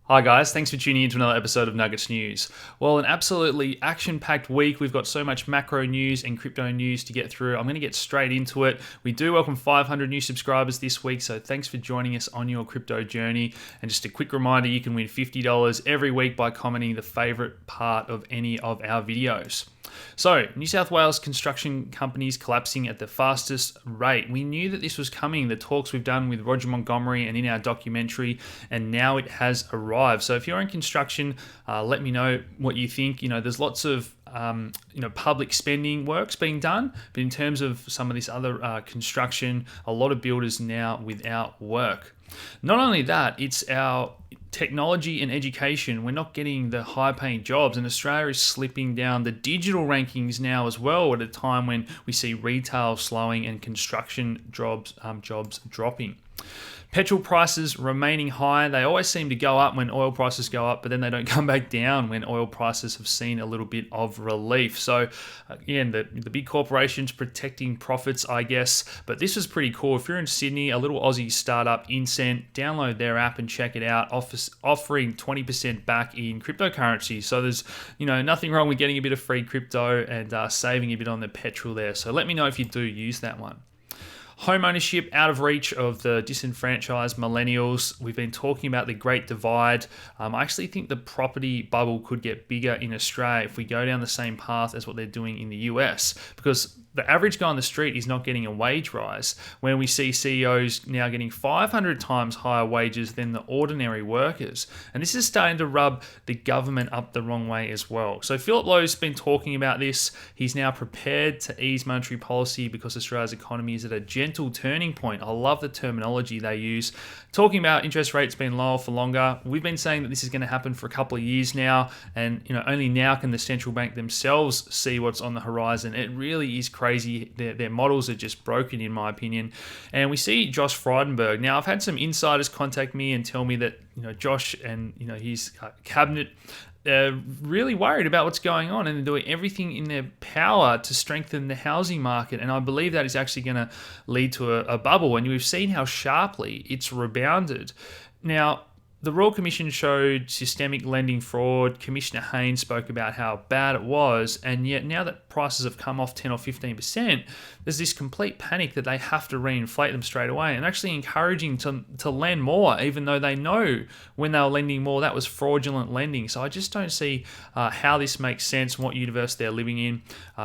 Hi guys, thanks for tuning in to another episode of Nuggets News. Well, an absolutely action-packed week. We've got so much macro news and crypto news to get through. I'm going to get straight into it. We do welcome 500 new subscribers this week, so thanks for joining us on your crypto journey. And just a quick reminder, you can win $50 every week by commenting the favorite part of any of our videos. So, New South Wales construction companies collapsing at the fastest rate. We knew that this was coming, the talks we've done with Roger Montgomery and in our documentary, and now it has arrived. So if you're in construction, let me know what you think. There's lots of public spending works being done, but in terms of some of this other construction, a lot of builders now without work. Not only that, it's our technology and education. We're not getting the high-paying jobs, and Australia is slipping down the digital rankings now as well at a time when we see retail slowing and construction jobs dropping. Petrol prices remaining high. They always seem to go up when oil prices go up, but then they don't come back down when oil prices have seen a little bit of relief. So again, the big corporations protecting profits, I guess. But this is pretty cool. If you're in Sydney, a little Aussie startup, Incent, download their app and check it out, offering 20% back in cryptocurrency. So there's nothing wrong with getting a bit of free crypto and saving a bit on the petrol there. So let me know if you do use that one. Home ownership out of reach of the disenfranchised millennials. We've been talking about the Great Divide. I actually think the property bubble could get bigger in Australia if we go down the same path as what they're doing in the US, because the average guy on the street is not getting a wage rise, when we see CEOs now getting 500 times higher wages than the ordinary workers. And this is starting to rub the government up the wrong way as well. So Philip Lowe's been talking about this. He's now prepared to ease monetary policy because Australia's economy is at a gentle turning point. I love the terminology they use. Talking about interest rates being lower for longer. We've been saying that this is going to happen for a couple of years now, and only now can the central bank themselves see what's on the horizon. It really is crazy. Their models are just broken, in my opinion. And we see Josh Frydenberg. Now, I've had some insiders contact me and tell me that Josh and his cabinet are really worried about what's going on, and they're doing everything in their power to strengthen the housing market. And I believe that is actually going to lead to a bubble. And we've seen how sharply it's rebounded. Now, the Royal Commission showed systemic lending fraud. Commissioner Haynes spoke about how bad it was, and yet now that prices have come off 10 or 15%, there's this complete panic that they have to reinflate them straight away, and actually encouraging to lend more, even though they know when they were lending more, that was fraudulent lending. So I just don't see how this makes sense and what universe they're living in.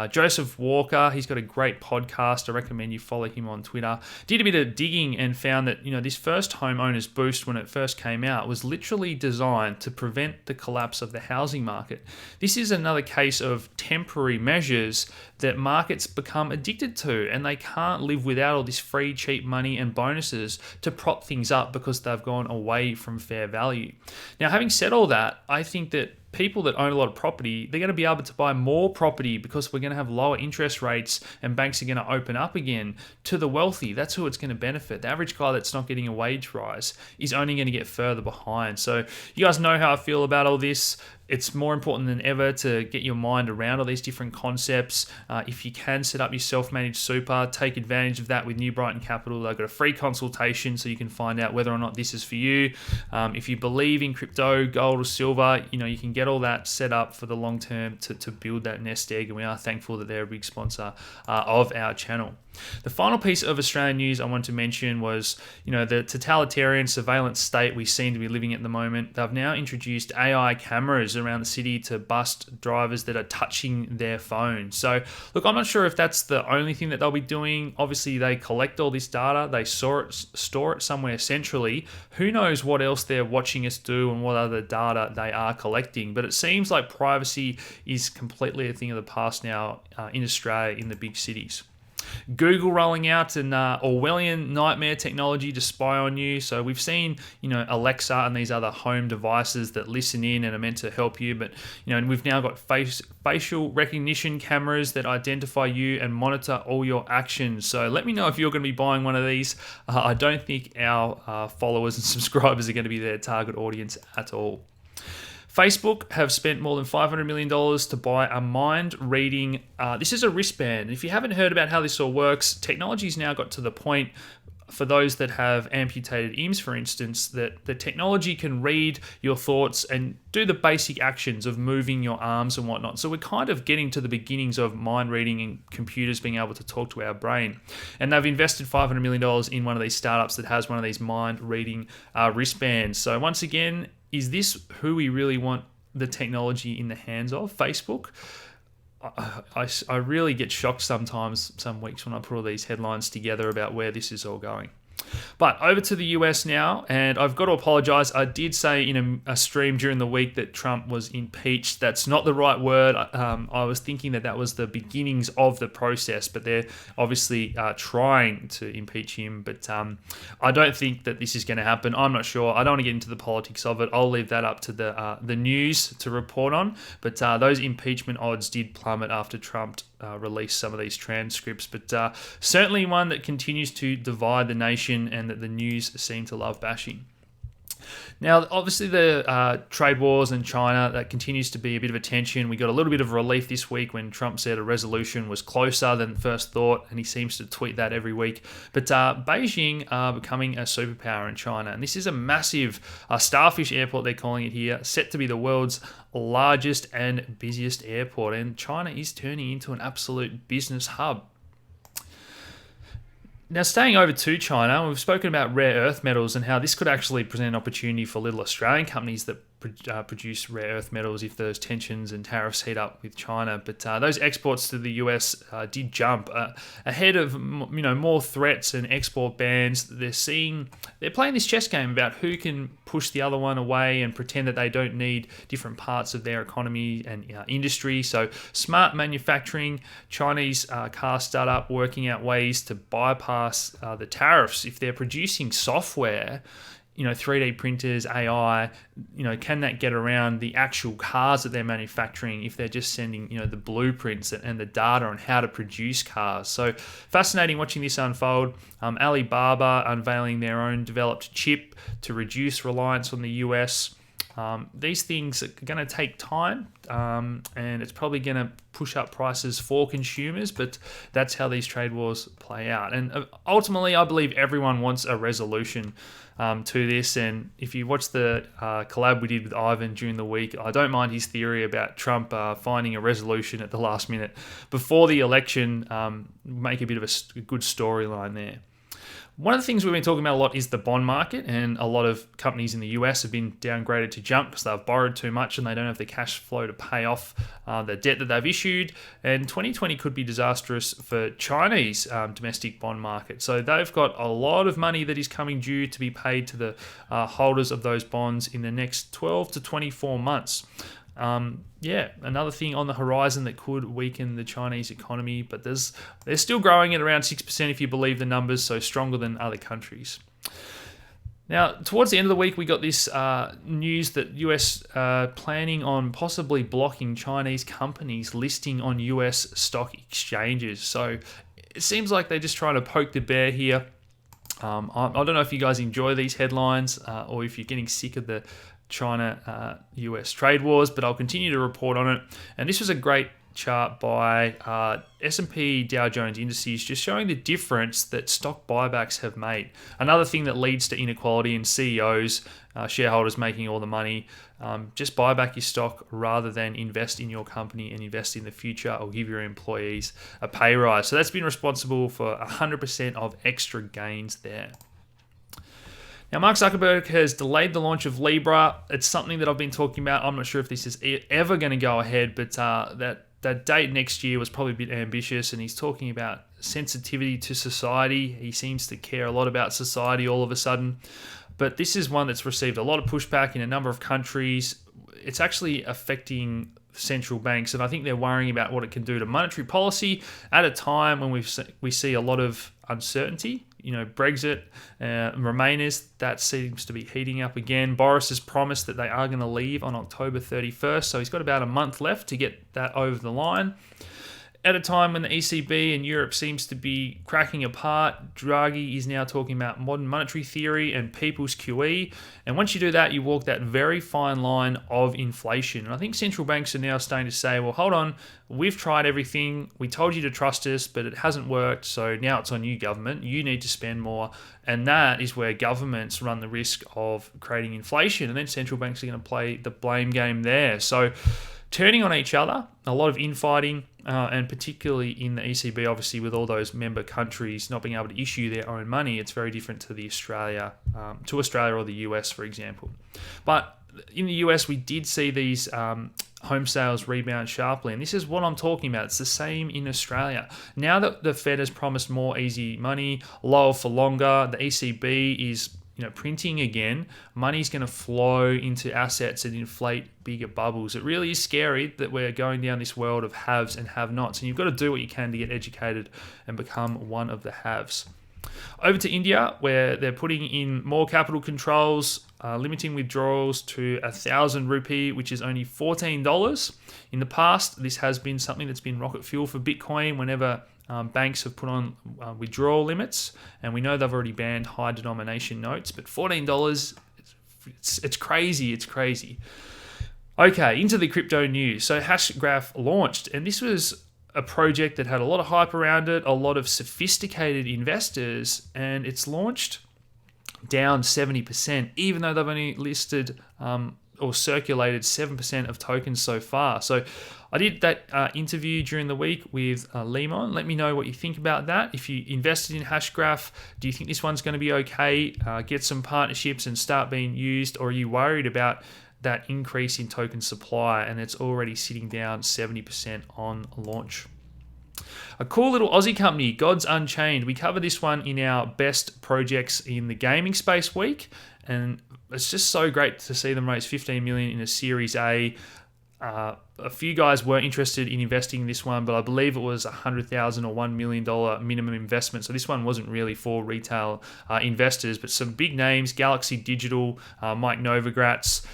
Joseph Walker, he's got a great podcast. I recommend you follow him on Twitter. Did a bit of digging and found that this first homeowners boost, when it first came out, was literally designed to prevent the collapse of the housing market. This is another case of temporary measures that markets become addicted to, and they can't live without all this free, cheap money and bonuses to prop things up because they've gone away from fair value. Now, having said all that, I think that people that own a lot of property, they're going to be able to buy more property because we're going to have lower interest rates and banks are going to open up again to the wealthy. That's who it's going to benefit. The average guy that's not getting a wage rise is only going to get further behind. So you guys know how I feel about all this. It's more important than ever to get your mind around all these different concepts. If you can set up your self-managed super, take advantage of that with New Brighton Capital. They've got a free consultation so you can find out whether or not this is for you. If you believe in crypto, gold or silver, you can get all that set up for the long term to build that nest egg. And we are thankful that they're a big sponsor of our channel. The final piece of Australian news I want to mention was, the totalitarian surveillance state we seem to be living at the moment. They've now introduced AI cameras around the city to bust drivers that are touching their phone. So, look, I'm not sure if that's the only thing that they'll be doing. Obviously, they collect all this data. They store it somewhere centrally. Who knows what else they're watching us do and what other data they are collecting. But it seems like privacy is completely a thing of the past now in Australia, in the big cities. Google rolling out an Orwellian nightmare technology to spy on you. So we've seen, Alexa and these other home devices that listen in and are meant to help you. But, and we've now got facial recognition cameras that identify you and monitor all your actions. So let me know if you're going to be buying one of these. I don't think our followers and subscribers are going to be their target audience at all. Facebook have spent more than $500 million to buy a mind-reading, this is a wristband. If you haven't heard about how this all works, technology's now got to the point for those that have amputated limbs, for instance, that the technology can read your thoughts and do the basic actions of moving your arms and whatnot. So we're kind of getting to the beginnings of mind reading and computers being able to talk to our brain. And they've invested $500 million in one of these startups that has one of these mind reading wristbands. So once again, is this who we really want the technology in the hands of? Facebook? I really get shocked sometimes, some weeks, when I put all these headlines together about where this is all going. But over to the US now, and I've got to apologize. I did say in a stream during the week that Trump was impeached. That's not the right word. I was thinking that was the beginnings of the process, but they're obviously trying to impeach him. But I don't think that this is going to happen. I'm not sure. I don't want to get into the politics of it. I'll leave that up to the news to report on. But those impeachment odds did plummet after Trump released some of these transcripts. But certainly one that continues to divide the nation and that the news seem to love bashing. Now, obviously, the trade wars in China, that continues to be a bit of a tension. We got a little bit of relief this week when Trump said a resolution was closer than first thought, and he seems to tweet that every week. But Beijing are becoming a superpower in China, and this is a massive starfish airport, they're calling it here, set to be the world's largest and busiest airport, and China is turning into an absolute business hub. Now, staying over to China, we've spoken about rare earth metals and how this could actually present an opportunity for little Australian companies that produce rare earth metals if those tensions and tariffs heat up with China. But those exports to the US did jump ahead of more threats and export bans. They're playing this chess game about who can push the other one away and pretend that they don't need different parts of their economy and industry. So smart manufacturing, Chinese car startup working out ways to bypass the tariffs. If they're producing software, 3D printers, AI, can that get around the actual cars that they're manufacturing if they're just sending, the blueprints and the data on how to produce cars? So fascinating watching this unfold. Alibaba unveiling their own developed chip to reduce reliance on the US. These things are going to take time, and it's probably going to push up prices for consumers, but that's how these trade wars play out. And ultimately, I believe everyone wants a resolution to this. And if you watch the collab we did with Ivan during the week, I don't mind his theory about Trump finding a resolution at the last minute before the election. Make a bit of a good storyline there. One of the things we've been talking about a lot is the bond market, and a lot of companies in the US have been downgraded to junk because they've borrowed too much and they don't have the cash flow to pay off the debt that they've issued. And 2020 could be disastrous for Chinese domestic bond market. So they've got a lot of money that is coming due to be paid to the holders of those bonds in the next 12 to 24 months. Another thing on the horizon that could weaken the Chinese economy, but they're still growing at around 6% if you believe the numbers, so stronger than other countries. Now, towards the end of the week, we got this news that US planning on possibly blocking Chinese companies listing on US stock exchanges. So it seems like they're just trying to poke the bear here. I don't know if you guys enjoy these headlines or if you're getting sick of the China-US trade wars, but I'll continue to report on it. And this was a great chart by S&P Dow Jones Indices, just showing the difference that stock buybacks have made. Another thing that leads to inequality in CEOs, shareholders making all the money. Just buy back your stock rather than invest in your company and invest in the future or give your employees a pay rise. So that's been responsible for 100% of extra gains there. Now, Mark Zuckerberg has delayed the launch of Libra. It's something that I've been talking about. I'm not sure if this is ever going to go ahead, but that date next year was probably a bit ambitious, and he's talking about sensitivity to society. He seems to care a lot about society all of a sudden. But this is one that's received a lot of pushback in a number of countries. It's actually affecting central banks, and I think they're worrying about what it can do to monetary policy at a time when we see a lot of uncertainty. Brexit, Remainers, that seems to be heating up again. Boris has promised that they are going to leave on October 31st, so he's got about a month left to get that over the line. at a time when the ECB and Europe seems to be cracking apart, Draghi is now talking about modern monetary theory and people's QE. And once you do that, you walk that very fine line of inflation. And I think central banks are now starting to say, well, hold on, we've tried everything. We told you to trust us, but it hasn't worked. So now it's on you, government. You need to spend more. And that is where governments run the risk of creating inflation. And then central banks are going to play the blame game there. So turning on each other, a lot of infighting, and particularly in the ECB, obviously with all those member countries not being able to issue their own money, it's very different to Australia or the US, for example. But in the US, we did see these home sales rebound sharply, and this is what I'm talking about. It's the same in Australia. Now that the Fed has promised more easy money, lower for longer, the ECB is printing again, money's going to flow into assets and inflate bigger bubbles. It really is scary that we're going down this world of haves and have-nots, and you've got to do what you can to get educated and become one of the haves. Over to India, where they're putting in more capital controls, limiting withdrawals to 1,000 rupee, which is only $14. In the past, this has been something that's been rocket fuel for Bitcoin whenever banks have put on withdrawal limits, and we know they've already banned high denomination notes, but $14, it's crazy, it's crazy. Okay, into the crypto news. So Hashgraph launched, and this was a project that had a lot of hype around it, a lot of sophisticated investors, and it's launched down 70%, even though they've only listed or circulated 7% of tokens so far. So I did that interview during the week with Lemon. Let me know what you think about that. If you invested in Hashgraph, do you think this one's going to be okay? Get some partnerships and start being used, or are you worried about that increase in token supply and it's already sitting down 70% on launch? A cool little Aussie company, godsunchain. We cover this one in our best projects in the gaming space week, and it's just so great to see them raise 15 million in a Series A. A few guys were interested in investing in this one, but I believe it was $100,000 or $1 million minimum investment. So this one wasn't really for retail investors, but some big names, Galaxy Digital, Mike Novogratz.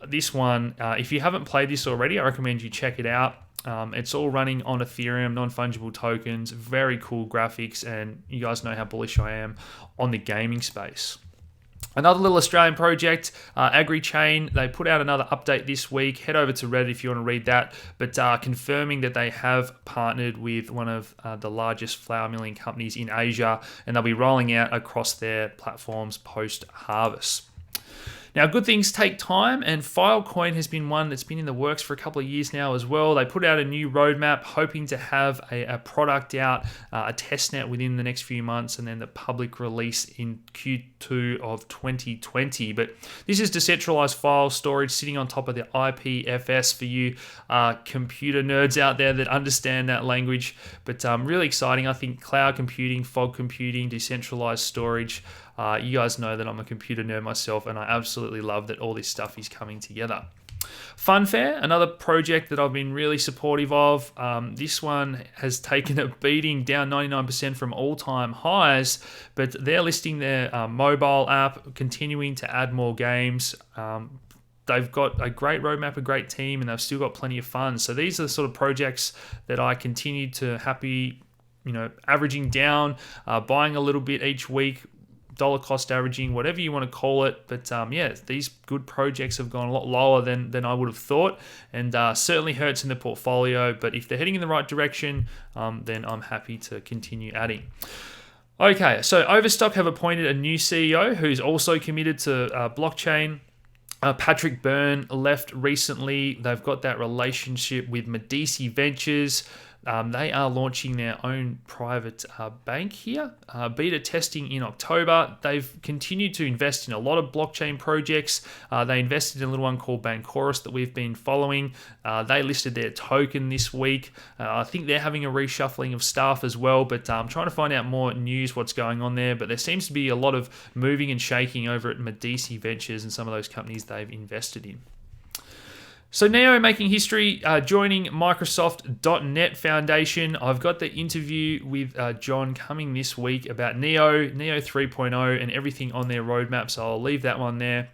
This one, if you haven't played this already, I recommend you check it out. It's all running on Ethereum, non-fungible tokens, very cool graphics, and you guys know how bullish I am on the gaming space. Another little Australian project, Agrichain, they put out another update this week. Head over to Reddit if you want to read that, but confirming that they have partnered with one of the largest flour milling companies in Asia, and they'll be rolling out across their platforms post-harvest. Now, good things take time, and Filecoin has been one that's been in the works for a couple of years now as well. They put out a new roadmap, hoping to have a product out, a testnet within the next few months, and then the public release in Q2 of 2020. But this is decentralized file storage sitting on top of the IPFS for you computer nerds out there that understand that language. But really exciting. I think cloud computing, fog computing, decentralized storage. You guys know that I'm a computer nerd myself, and I absolutely love that all this stuff is coming together. Funfair, another project that I've been really supportive of. This one has taken a beating, down 99% from all-time highs, but they're listing their mobile app, continuing to add more games. They've got a great roadmap, a great team, and they've still got plenty of funds. So these are the sort of projects that I continue to averaging down, buying a little bit each week, dollar cost averaging, whatever you want to call it. But these good projects have gone a lot lower than I would have thought, and certainly hurts in the portfolio. But if they're heading in the right direction, then I'm happy to continue adding. Okay, so Overstop have appointed a new CEO who's also committed to blockchain. Patrick Byrne left recently. They've got that relationship with Medici Ventures. They are launching their own private bank here. Beta testing in October. They've continued to invest in a lot of blockchain projects. They invested in a little one called Bancorus that we've been following. They listed their token this week. I think they're having a reshuffling of staff as well, but I'm trying to find out more news, what's going on there. But there seems to be a lot of moving and shaking over at Medici Ventures and some of those companies they've invested in. So Neo making history, joining Microsoft.NET Foundation. I've got the interview with John coming this week about Neo 3.0 and everything on their roadmap, so I'll leave that one there.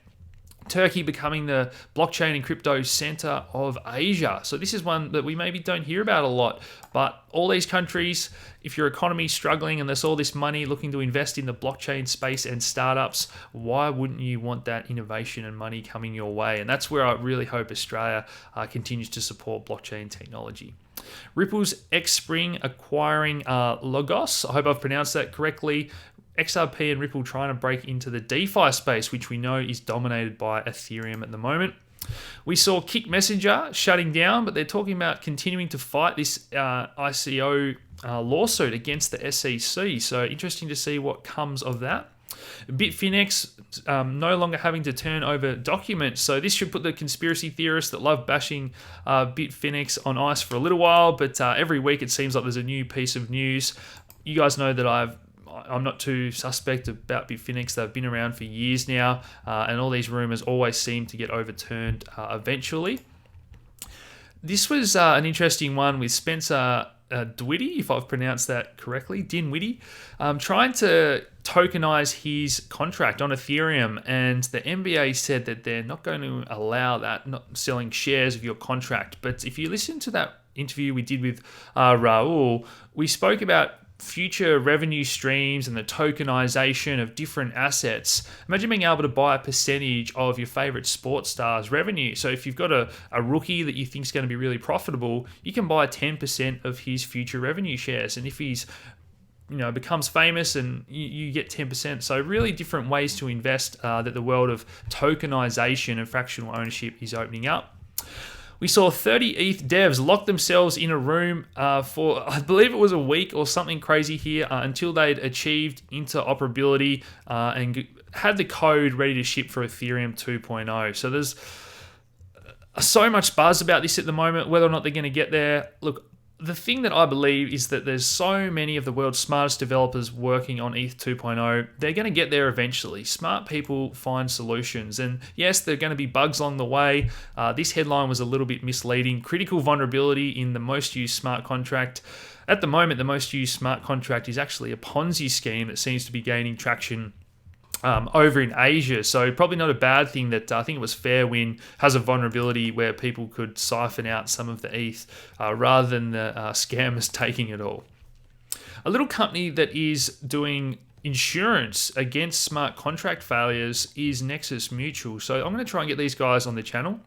Turkey becoming the blockchain and crypto center of Asia. So this is one that we maybe don't hear about a lot, but all these countries, if your economy is struggling and there's all this money looking to invest in the blockchain space and startups, why wouldn't you want that innovation and money coming your way? And that's where I really hope Australia continues to support blockchain technology. Ripple's Xspring acquiring Logos. I hope I've pronounced that correctly. XRP and Ripple trying to break into the DeFi space, which we know is dominated by Ethereum at the moment. We saw KiK Messenger shutting down, but they're talking about continuing to fight this ICO lawsuit against the SEC. So interesting to see what comes of that. Bitfinex no longer having to turn over documents. So this should put the conspiracy theorists that love bashing Bitfinex on ice for a little while, but every week it seems like there's a new piece of news. You guys know that I'm not too suspect about Bitfinex. They've been around for years now, and all these rumors always seem to get overturned eventually. This was an interesting one with Spencer Twitty, if I've pronounced that correctly, Dinwiddie, trying to tokenize his contract on Ethereum, and the NBA said that they're not going to allow that, not selling shares of your contract. But if you listen to that interview we did with Raul, we spoke about future revenue streams and the tokenization of different assets. Imagine being able to buy a percentage of your favorite sports star's revenue. So if you've got a rookie that you think is going to be really profitable, you can buy 10% of his future revenue shares. And if he's becomes famous, and you get 10%. So really different ways to invest that the world of tokenization and fractional ownership is opening up. We saw 30 ETH devs lock themselves in a room for, I believe it was a week or something crazy here, until they'd achieved interoperability and had the code ready to ship for Ethereum 2.0. So there's so much buzz about this at the moment, whether or not they're going to get there. Look, the thing that I believe is that there's so many of the world's smartest developers working on ETH 2.0. They're going to get there eventually. Smart people find solutions. And yes, there are going to be bugs along the way. This headline was a little bit misleading. Critical vulnerability in the most used smart contract. At the moment, the most used smart contract is actually a Ponzi scheme that seems to be gaining traction over in Asia. So probably not a bad thing that I think it was Fairwind has a vulnerability where people could siphon out some of the ETH rather than the scammers taking it all. A little company that is doing insurance against smart contract failures is Nexus Mutual. So I'm going to try and get these guys on the channel.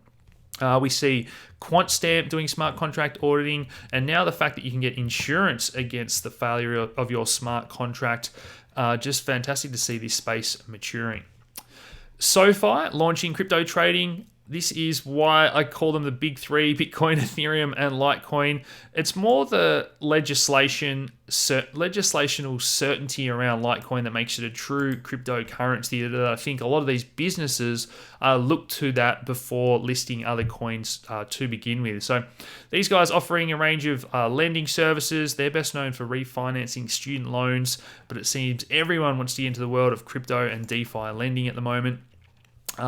We see QuantStamp doing smart contract auditing, and now the fact that you can get insurance against the failure of your smart contract. Just fantastic to see this space maturing. SoFi launching crypto trading. This is why I call them the big three: Bitcoin, Ethereum, and Litecoin. It's more the legislational certainty around Litecoin that makes it a true cryptocurrency that I think a lot of these businesses look to that before listing other coins to begin with. So these guys offering a range of lending services. They're best known for refinancing student loans, but it seems everyone wants to get into the world of crypto and DeFi lending at the moment.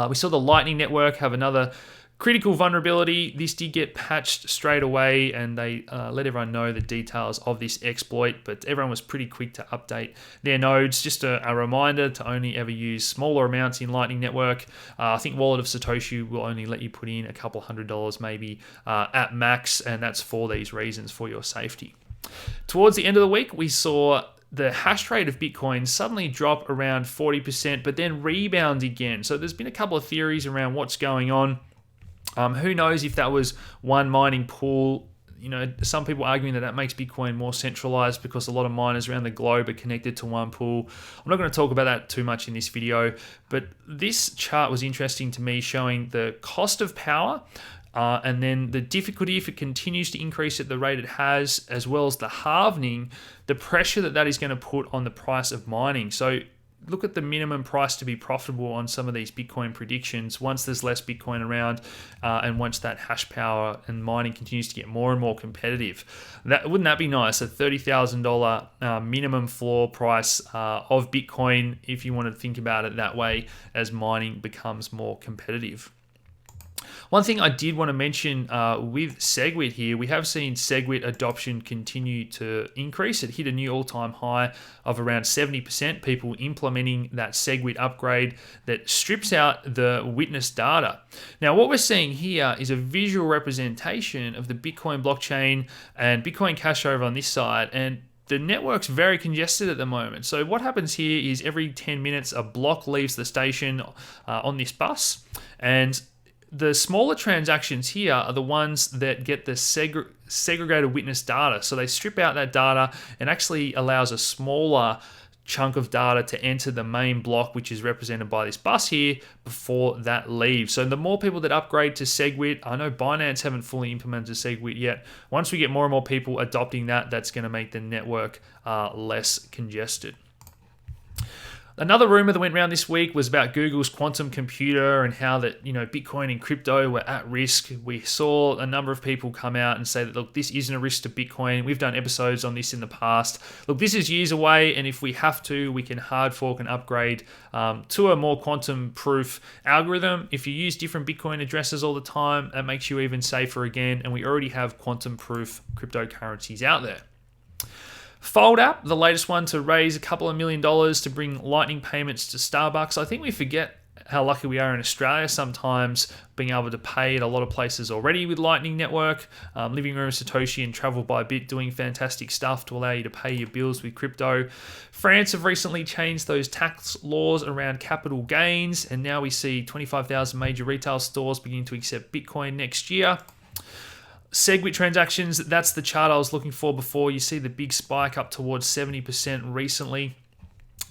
We saw the Lightning Network have another critical vulnerability. This did get patched straight away, and they let everyone know the details of this exploit, but everyone was pretty quick to update their nodes. Just a reminder to only ever use smaller amounts in Lightning Network. I think Wallet of Satoshi will only let you put in a couple $100 maybe at max, and that's for these reasons, for your safety. Towards the end of the week, we saw the hash rate of Bitcoin suddenly drop around 40%, but then rebound again. So there's been a couple of theories around what's going on. Who knows if that was one mining pool. Some people arguing that makes Bitcoin more centralized because a lot of miners around the globe are connected to one pool. I'm not going to talk about that too much in this video, but this chart was interesting to me, showing the cost of power and then the difficulty if it continues to increase at the rate it has, as well as the halvening, the pressure that is going to put on the price of mining. So look at the minimum price to be profitable on some of these Bitcoin predictions once there's less Bitcoin around and once that hash power and mining continues to get more and more competitive. Wouldn't that be nice? A $30,000 minimum floor price of Bitcoin, if you want to think about it that way, as mining becomes more competitive. One thing I did want to mention with Segwayed here, we have seen Segwayed adoption continue to increase. It hit a new all-time high of around 70%, people implementing that Segwayed upgrade that strips out the witness data. Now, what we're seeing here is a visual representation of the Bitcoin blockchain and Bitcoin Cash over on this side, and the network's very congested at the moment. So what happens here is every 10 minutes, a block leaves the station on this bus, and the smaller transactions here are the ones that get the segregated witness data. So they strip out that data and actually allows a smaller chunk of data to enter the main block, which is represented by this bus here, before that leaves. So the more people that upgrade to Segwayed, I know Binance haven't fully implemented Segwayed yet. Once we get more and more people adopting that, that's going to make the network less congested. Another rumor that went around this week was about Google's quantum computer and how that, Bitcoin and crypto were at risk. We saw a number of people come out and say that, look, this isn't a risk to Bitcoin. We've done episodes on this in the past. Look, this is years away, and if we have to, we can hard fork and upgrade to a more quantum-proof algorithm. If you use different Bitcoin addresses all the time, that makes you even safer again, and we already have quantum-proof cryptocurrencies out there. Fold app, the latest one to raise a couple of $1 million to bring Lightning payments to Starbucks. I think we forget how lucky we are in Australia sometimes being able to pay at a lot of places already with Lightning Network. Living Room Satoshi and Travel Bybit doing fantastic stuff to allow you to pay your bills with crypto. France have recently changed those tax laws around capital gains, and now we see 25,000 major retail stores beginning to accept Bitcoin next year. Segwayed transactions, that's the chart I was looking for before. You see the big spike up towards 70% recently.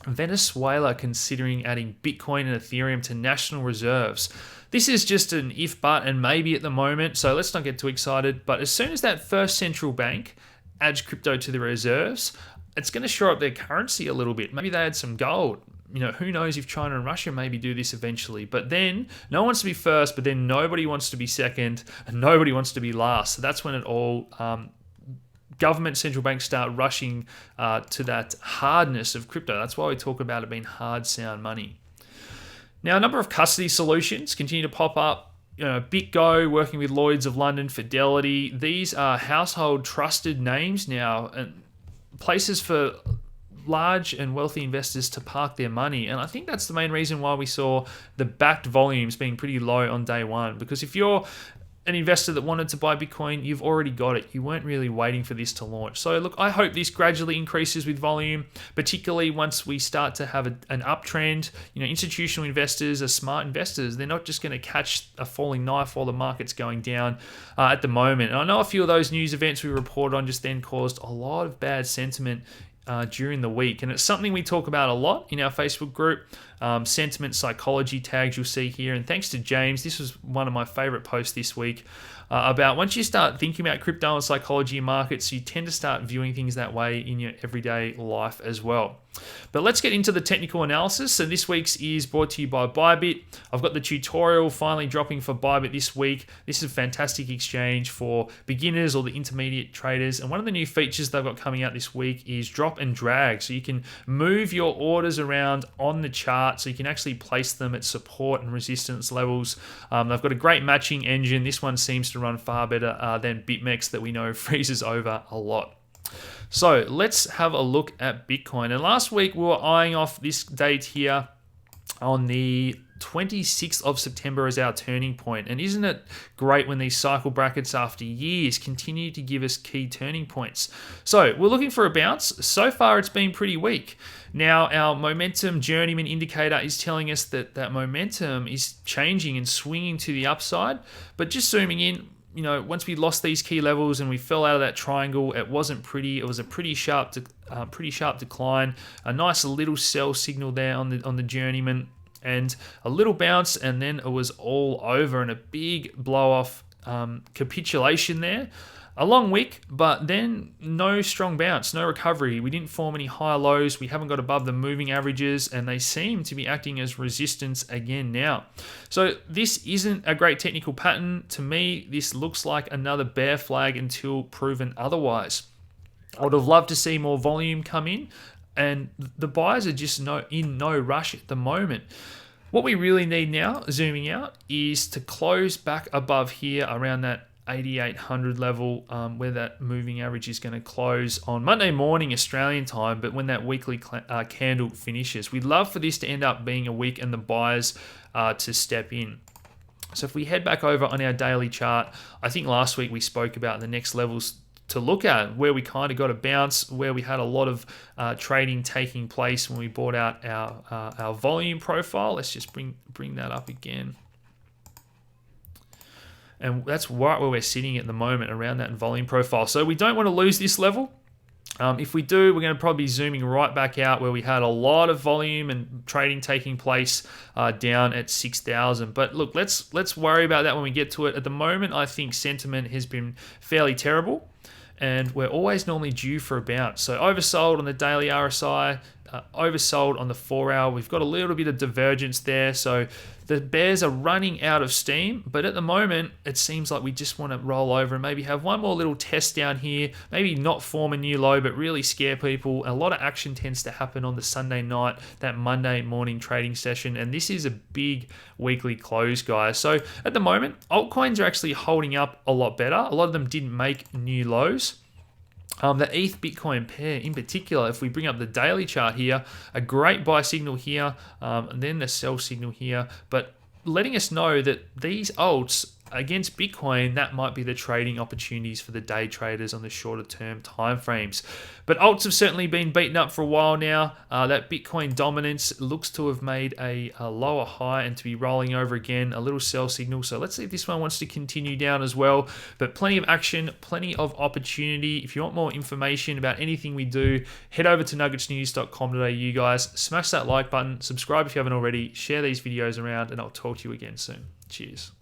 Venezuela considering adding Bitcoin and Ethereum to national reserves. This is just an if, but, and maybe at the moment, so let's not get too excited. But as soon as that first central bank adds crypto to the reserves, it's going to shore up their currency a little bit. Maybe they add some gold. Who knows if China and Russia maybe do this eventually. But then no one wants to be first, but then nobody wants to be second, and nobody wants to be last. So that's when it all, government central banks start rushing to that hardness of crypto. That's why we talk about it being hard, sound money. Now, a number of custody solutions continue to pop up. BitGo, working with Lloyds of London, Fidelity. These are household trusted names now, and places for large and wealthy investors to park their money. And I think that's the main reason why we saw the Bakkt volumes being pretty low on day one. Because if you're an investor that wanted to buy Bitcoin, you've already got it. You weren't really waiting for this to launch. So look, I hope this gradually increases with volume, particularly once we start to have an uptrend. Institutional investors are smart investors. They're not just going to catch a falling knife while the market's going down at the moment. And I know a few of those news events we reported on just then caused a lot of bad sentiment during the week, and it's something we talk about a lot in our Facebook group. Sentiment psychology tags you'll see here, and thanks to James, this was one of my favorite posts this week about once you start thinking about crypto and psychology in markets, you tend to start viewing things that way in your everyday life as well. But let's get into the technical analysis. So this week's is brought to you by Bybit. I've got the tutorial finally dropping for Bybit this week. This is a fantastic exchange for beginners or the intermediate traders. And one of the new features they've got coming out this week is drop and drag. So you can move your orders around on the chart, so you can actually place them at support and resistance levels. They've got a great matching engine. This one seems to run far better than BitMEX that we know freezes over a lot. So let's have a look at Bitcoin. And last week we were eyeing off this date here on the 26th of September as our turning point. And isn't it great when these cycle brackets after years continue to give us key turning points? So we're looking for a bounce. So far it's been pretty weak. Now our momentum journeyman indicator is telling us that that momentum is changing and swinging to the upside. But just zooming in, once we lost these key levels and we fell out of that triangle, it wasn't pretty. It was a pretty sharp decline. A nice little sell signal there on the journeyman, and a little bounce, and then it was all over, and a big blow off capitulation there. A long wick, but then no strong bounce, no recovery. We didn't form any higher lows. We haven't got above the moving averages, and they seem to be acting as resistance again now. So this isn't a great technical pattern. To me, this looks like another bear flag until proven otherwise. I would have loved to see more volume come in, and the buyers are just in no rush at the moment. What we really need now, zooming out, is to close back above here around that 8,800 level, where that moving average is going to close on Monday morning Australian time, but when that weekly candle finishes. We'd love for this to end up being a week and the buyers to step in. So if we head back over on our daily chart, I think last week we spoke about the next levels to look at, where we kind of got a bounce, where we had a lot of trading taking place when we bought out our volume profile. Let's just bring that up again. And that's right where we're sitting at the moment, around that volume profile. So we don't want to lose this level. If we do, we're going to probably be zooming right back out where we had a lot of volume and trading taking place down at 6,000. But look, let's worry about that when we get to it. At the moment, I think sentiment has been fairly terrible, and we're always normally due for a bounce. So oversold on the daily RSI, oversold on the 4 hour. We've got a little bit of divergence there. So the bears are running out of steam, but at the moment, it seems like we just want to roll over and maybe have one more little test down here, maybe not form a new low, but really scare people. A lot of action tends to happen on the Sunday night, that Monday morning trading session, and this is a big weekly close, guys. So at the moment, altcoins are actually holding up a lot better. A lot of them didn't make new lows. The ETH Bitcoin pair in particular, if we bring up the daily chart here, a great buy signal here, and then the sell signal here, but letting us know that these alts against Bitcoin, that might be the trading opportunities for the day traders on the shorter term timeframes. But alts have certainly been beaten up for a while now. That Bitcoin dominance looks to have made a lower high and to be rolling over again, a little sell signal. So let's see if this one wants to continue down as well. But plenty of action, plenty of opportunity. If you want more information about anything we do, head over to nuggetsnews.com.au, guys. Smash that like button, subscribe if you haven't already, share these videos around, and I'll talk to you again soon. Cheers.